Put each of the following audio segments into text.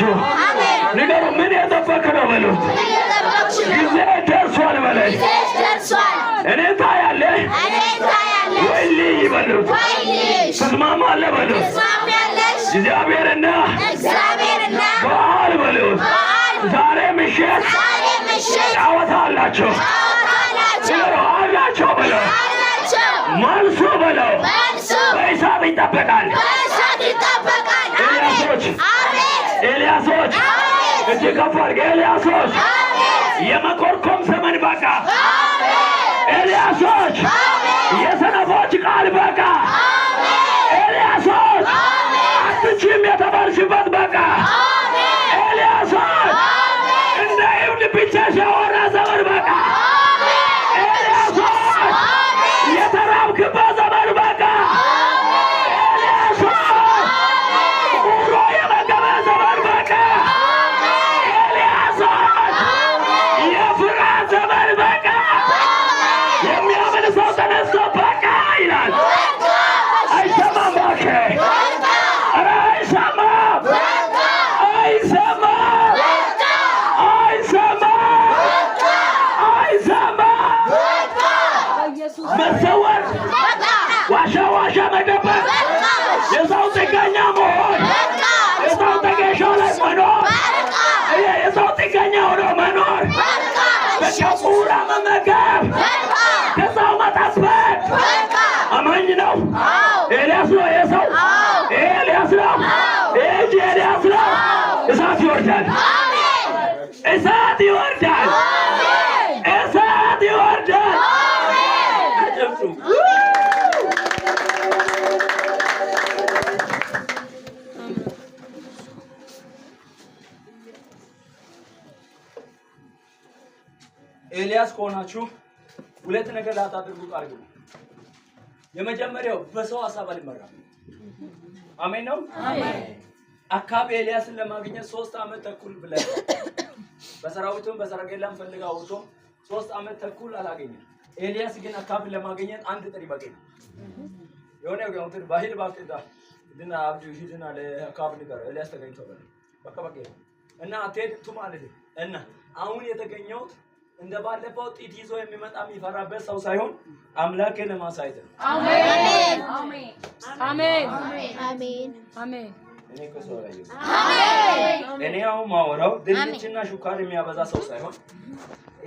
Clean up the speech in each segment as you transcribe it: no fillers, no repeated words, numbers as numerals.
አላችሁ ንገሩ ምን የጠበቅ ነው በሉት ጊዜ ደርሷል በለኝ እኔ ታያለህ ወይሊ በሉት ትስማማለህ በሉት እግዚአብሔርና በዓል በሉት ዛሬ ምሽት ጫወታ አላቸው አላቸው በለው ማንሱ በለው በእሳት ይጠበቃል ኤልያሶች እጅ ከፍ አድርገህ ኤልያሶች የመኮርኮም ዘመን በቃ ኤልያሶች የሰነፎች ቃል በቃ ኤልያሶች አትችይም የተባልሽበት በቃ ኤልያሶች እንደ ይሁድ ብቻሽ ያወራ ዘመን በቃ ኤልያሶች የተራብክበት ዘመን በቃ ኤልያሶች ኑሮ የመገበ ዘመን በቃ ኤልያሶች የፍርሃት ዘመን በቃ የሚያምን ሰው ተነስቶ በቃ ይላል አይሰማም ባኬ ኧረ አይሰማም አይሰማም አይሰማም መሰወር ዋሻ መደበቅ የሰው ጥገኛ መሆን የሰው ጥገሻ ላይ መኖር የሰው ጥገኛ ሆኖ መኖር በሸቁራ መመገብ ከሰው መጠበቅ አማኝ ነው ኤልያስ ነው የሰው ኤልያስ ነው እጅ ኤልያስ ነው እሳት ይወርዳል እሳት ይወርዳል እሳት ይወርዳል ኤልያስ ከሆናችሁ ሁለት ነገር ላታደርጉ ቃል ግቡ የመጀመሪያው በሰው ሐሳብ አልመራም አሜን ነው አሜን አካብ ኤልያስን ለማግኘት 3 ዓመት ተኩል ብለህ በሰራዊቱም በሰረገላም ፈልጋ ወጥቶ 3 ዓመት ተኩል አላገኘም ኤልያስ ግን አካብ ለማግኘት አንድ ጥሪ በቂ ነው የሆነ እንትን ባህል ባክዳ ድና አብዱ ይድና ለአካብ ንገር ኤልያስ ተገኝቷል በቃ እና አትሄድ ማለት እና አሁን የተገኘው እንደ ባለፈው ጥይት ይዞ የሚመጣ የሚፈራበት ሰው ሳይሆን አምላክን ለማሳየት ነው አሜን አሜን አሜን አሜን አሜን እኔ ከሰው ላይ አሜን እኔ አሁን ማወራው ድንችና ሹካር የሚያበዛ ሰው ሳይሆን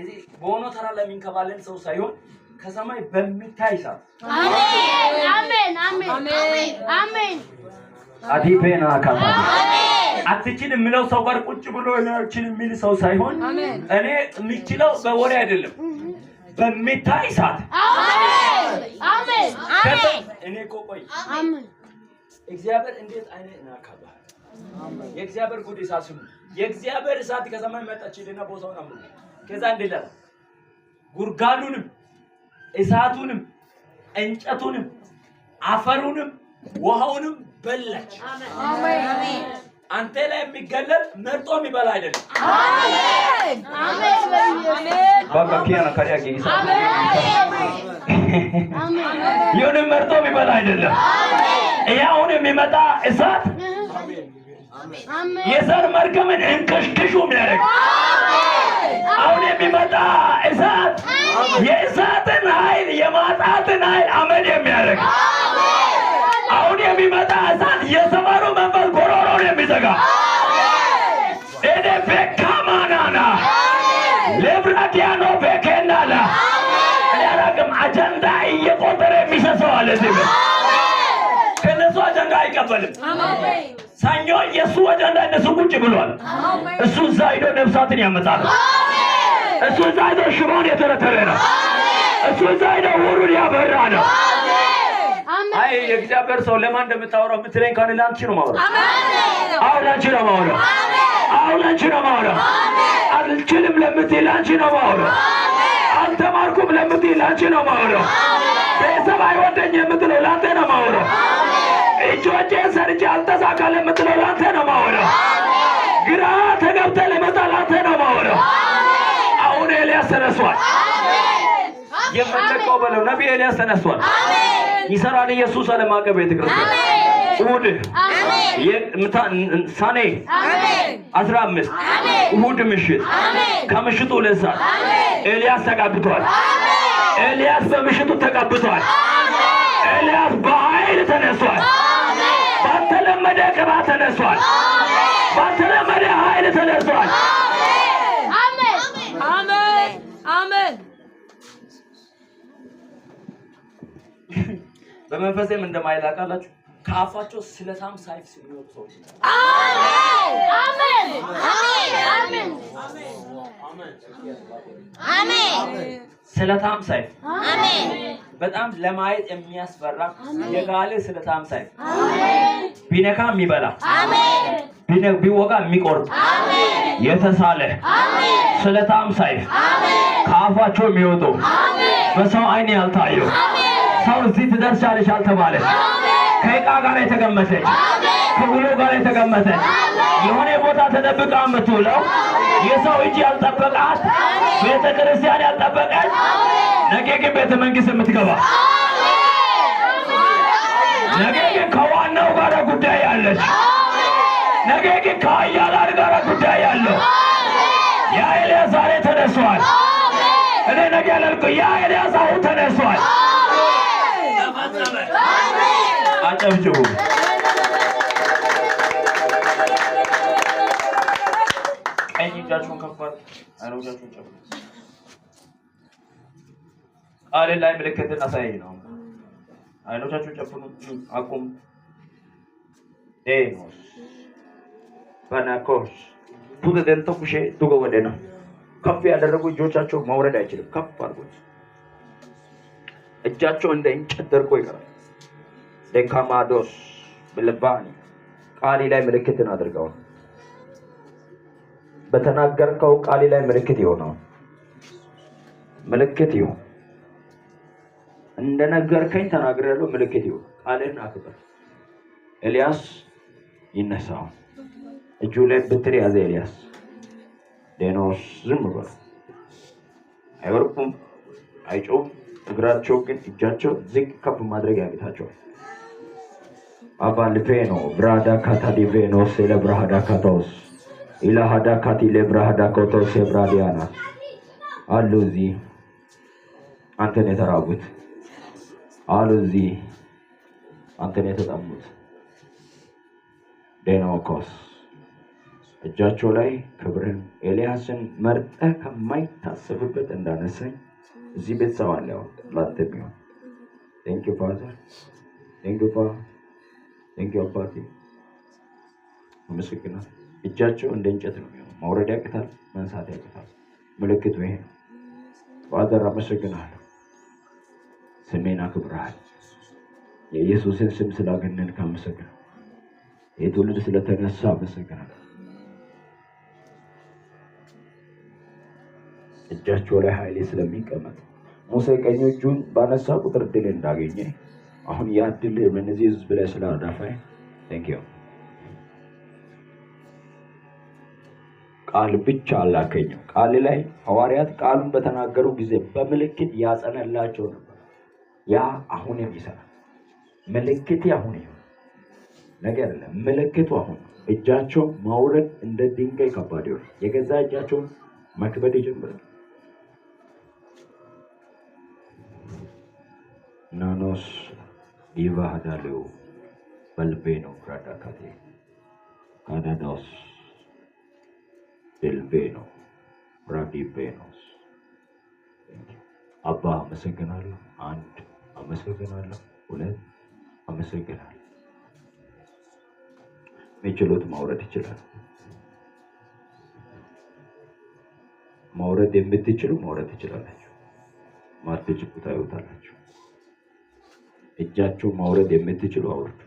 እዚህ በሆነ ተራ ለሚንከባለል ሰው ሳይሆን ከሰማይ በሚታይ ሰው አሜን አሜን አሜን አሜን አዲፔና ካታ አትችልም የሚለው ሰው ጋር ቁጭ ብሎ አትችልም የሚል ሰው ሳይሆን እኔ የምችለው በወሬ አይደለም በሚታይ ሰዓት አሜን አሜን እኔ ቆይ አሜን እግዚአብሔር እንዴት አይነት ናካባ የእግዚአብሔር ጉድ እሳት የእግዚአብሔር እሳት ከሰማይ መጣችልና ቦታውን አምሩ ከዛ እንደላ ጉርጋሉንም እሳቱንም እንጨቱንም አፈሩንም ውሃውንም በላች አሜን አንተ ላይ የሚገለጥ መርጦ የሚበላ አይደለም አሜን አሜን ባባ ኪያና ካሪያ ጌሳ አሜን ይሁን መርጦ የሚበላ አይደለም አሜን ያውን የሚመጣ እሳት አሜን የዘር መርገምን እንከሽክሹ የሚያደርግ አሜን አሁን የሚመጣ እሳት የእሳትን ኃይል የማጣትን ኃይል አመድ የሚያደርግ አሁን የሚመጣ እሳት የሰማሩ መንፈስ ጎሮሮን የሚዘጋ እኔ በካማናና ለብራዲያኖ በከናላ ያራግም አጀንዳ እየቆጠረ የሚሰሰው አለ እዚህ ከነሱ አጀንዳ አይቀበልም ሰኞ የሱ አጀንዳ እነሱ ቁጭ ብሏል እሱ እዛ ሄዶ ነፍሳትን ያመጣል እሱ እዛ ሄዶ ሽቦን የተረተረ ነው እሱ እዛ ሄዶ ወሩን ያበራ ነው አይ የእግዚአብሔር ሰው ለማን እንደምታወራው ምትለኝ ካለ ላንቺ ነው ማወራው አሜን አሁን ላንቺ ነው ማወራው አሁን ላንቺ ነው ማወራው አልችልም ለምትይ ላንቺ ነው ማወራው አልተማርኩም ለምትይ ላንቺ ነው ማወራው ቤተሰብ አይወደኝ የምትለው ላንተ ነው ማወራው እጆቼ ሰርቼ አልተሳካለ የምትለው ላንተ ነው ማወራው ግራ ተገብተህ ለመጣ ላንተ ነው ማወራው አሁን ኤልያስ ተነስቷል የመለከው በለው ነብይ ኤልያስ ተነስቷል ይሰራል ኢየሱስ ዓለም አቀፍ ቤተ ክርስቲያን አሜን ሰኔ 15 እሑድ ምሽት ከምሽቱ 2 ሰዓት ኤልያስ ተቀብቷል። ኤልያስ በምሽቱ ተቀብቷል። ኤልያስ በኃይል ተነስቷል። ባልተለመደ ቅባት ተነስቷል። ባልተለመደ ኃይል ተነስቷል። አሜን አሜን አሜን። በመንፈሴም እንደማይላቃላችሁ ከአፋቸው ስለታም ሰይፍ ሲወጡ ሰዎች አሜን አሜን አሜን። ስለታም ሰይፍ አሜን። በጣም ለማየት የሚያስፈራ የጋለ ስለታም ሰይፍ ቢነካ የሚበላ ቢወጋ የሚቆርጥ የተሳለ ስለታም ሰይፍ ከአፋቸው የሚወጡ በሰው አይን ያልታዩ ሰው እዚህ ትደርሻለሽ ያልተባለ ከዕቃ ጋር የተገመተች ከውሎ ጋር የተገመተች የሆነ ቦታ ተደብቃ የምትውለው የሰው እጅ ያልጠበቃት ቤተ ክርስቲያን ያልጠበቀች ነገ ግን ቤተ መንግስት የምትገባ ነገ ግን ከዋናው ጋር ጉዳይ ያለች ነገ ግን ከኃያላን ጋር ጉዳይ ያለው ያ ኤልያስ ዛሬ ተነስቷል። እኔ ነገ ያለልኩ ያ ኤልያስ አሁን ተነስቷል። አጨብጭቡ። ቀኝ እጃችሁን ከፍ አድርጉ። አይኖቻችሁን ጨፍኑ። ቃል ላይ ምልክትን አሳይ ነው። አይኖቻችሁን ጨፍኑ። አቁም። ዴኖስ ባናኮስ ቱደ ደንቶ ኩሼ ቱገ ወደ ነው። ከፍ ያደረጉ እጆቻቸው መውረድ አይችልም። ከፍ አድርጉት። እጃቸው እንደ እንጨት ደርቆ ይቀራል። ደካማዶስ ብልባኒ ቃል ላይ ምልክትን አድርገው በተናገርከው ቃል ላይ ምልክት ይሆናል። ምልክት ይሁን እንደነገርከኝ ተናግሬያለሁ። ምልክት ይሁን። ቃልን አክብር። ኤልያስ ይነሳው። እጁ ላይ በትር ያዘ ኤልያስ ዴኖስ ዝም ብሎ አይወርቁም፣ አይጮም። እግራቸው ግን እጃቸው ዝቅ ከፍ ማድረግ ያቅታቸው። አባልፔኖ ብራዳ ካታዲቬኖ ሴለብራሃዳ ካቶስ ኢላሃዳ ካቲሌ ብራሃዳ ኮቶስ ብራዲያና አሉ እዚህ አንተን የተራቡት አሉ እዚህ አንተን የተጠሙት ዴኖኮስ እጃቸው ላይ ክብርን ኤልያስን መርጠህ ከማይታሰብበት እንዳነሳኝ እዚህ ቤት ሰው አለ። ላንተ ቢሆን Thank you Father. Thank you Father. Thank you አባቴ። አመሰግናለሁ። እጃቸው እንደ እንጨት ነው የሚሆነው። ማውረድ ያቅታል፣ መንሳት ያቅታል። ምልክቱ ይሄ ነው። ፋዘር አመሰግናለሁ። ስሜን አክብረሃል። የኢየሱስን ስም ስላገነንክ አመሰግናለሁ። የትውልድ ስለተነሳ አመሰግናለሁ። እጃቸው ላይ ኃይሌ ስለሚቀመጥ ሙሴ ቀኝ እጁን ባነሳ ቁጥር ድል እንዳገኘ አሁን ያ ድል በእነዚህ ህዝብ ላይ ስላዳፋኝ Thank you። ቃል ብቻ አላከኝም። ቃል ላይ ሐዋርያት ቃሉን በተናገሩ ጊዜ በምልክት ያጸናላቸው ነበር። ያ አሁን የሚሰራ ምልክት አሁን ይሁን ነገር አይደለም። ምልክቱ አሁን እጃቸው ማውረድ እንደ ድንጋይ ከባድ ይሆናል። የገዛ እጃቸውን መክበድ ይጀምራል። ናኖስ ይባዳለው በልቤኖ ራዳካቴ ካናዶስ ደልቤኖ ራዲቤኖስ አባ አመሰግናለሁ። አንድ አመሰግናለሁ። ሁለት አመሰግናለሁ። የሚችሉት ማውረድ ይችላል። ማውረድ የምትችሉ ማውረድ ትችላላችሁ። ማትችሉ ታዩታላችሁ። እጃችሁ ማውረድ የምትችሉ አውርዱ።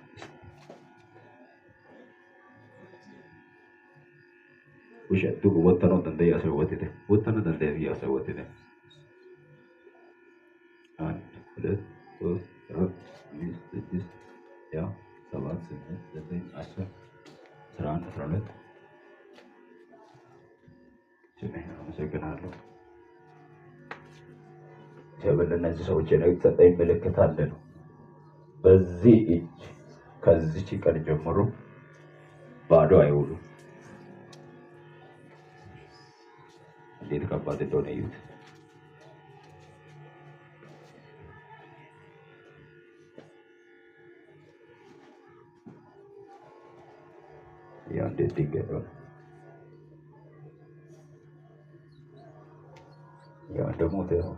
ውሸቱ ወተነው ደንደ ያሰወተደ ወተነው ደንደ ያሰወተደ አንድ ሁለት ሶስት አራት አምስት ስድስት ያ ሰባት ስምንት ዘጠኝ 10 11 12 ስሜን አመሰግናለሁ። ለእነዚህ ሰዎች የተሰጠኝ ምልክት አለ ነው። በዚህ እጅ ከዚች ቀን ጀምሮ ባዶ አይውሉ እንዴት ከባድ እንደሆነ እዩት። ያ እንዴት ይገባል? ያ ደግሞ ተው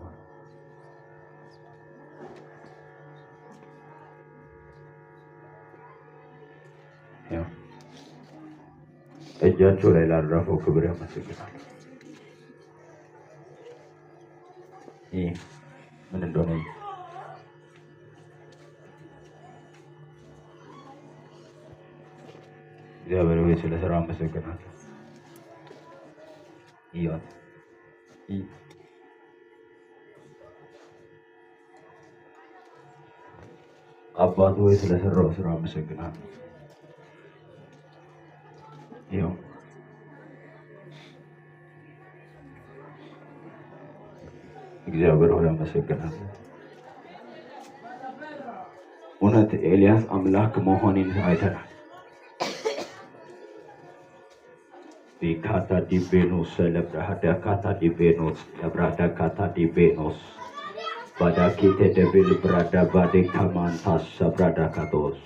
ያ እጃቸው ላይ ላረፈው ክብር ያመሰግናል። ይህ ምን እንደሆነ እግዚአብሔር ሆይ ስለ ስራ አመሰግናለሁ። ይያት አባቱ ሆይ ስለ ሰራው ስራ አመሰግናለሁ። ይኸው እግዚአብሔር ሆይ አመሰግናለሁ። እውነት ኤልያስ አምላክ መሆኑን አይተናል። Vikata di Venus, lebrada kata di Venus, lebrada kata di Venus. Pada kita debil berada badai kamantas sabrada katos.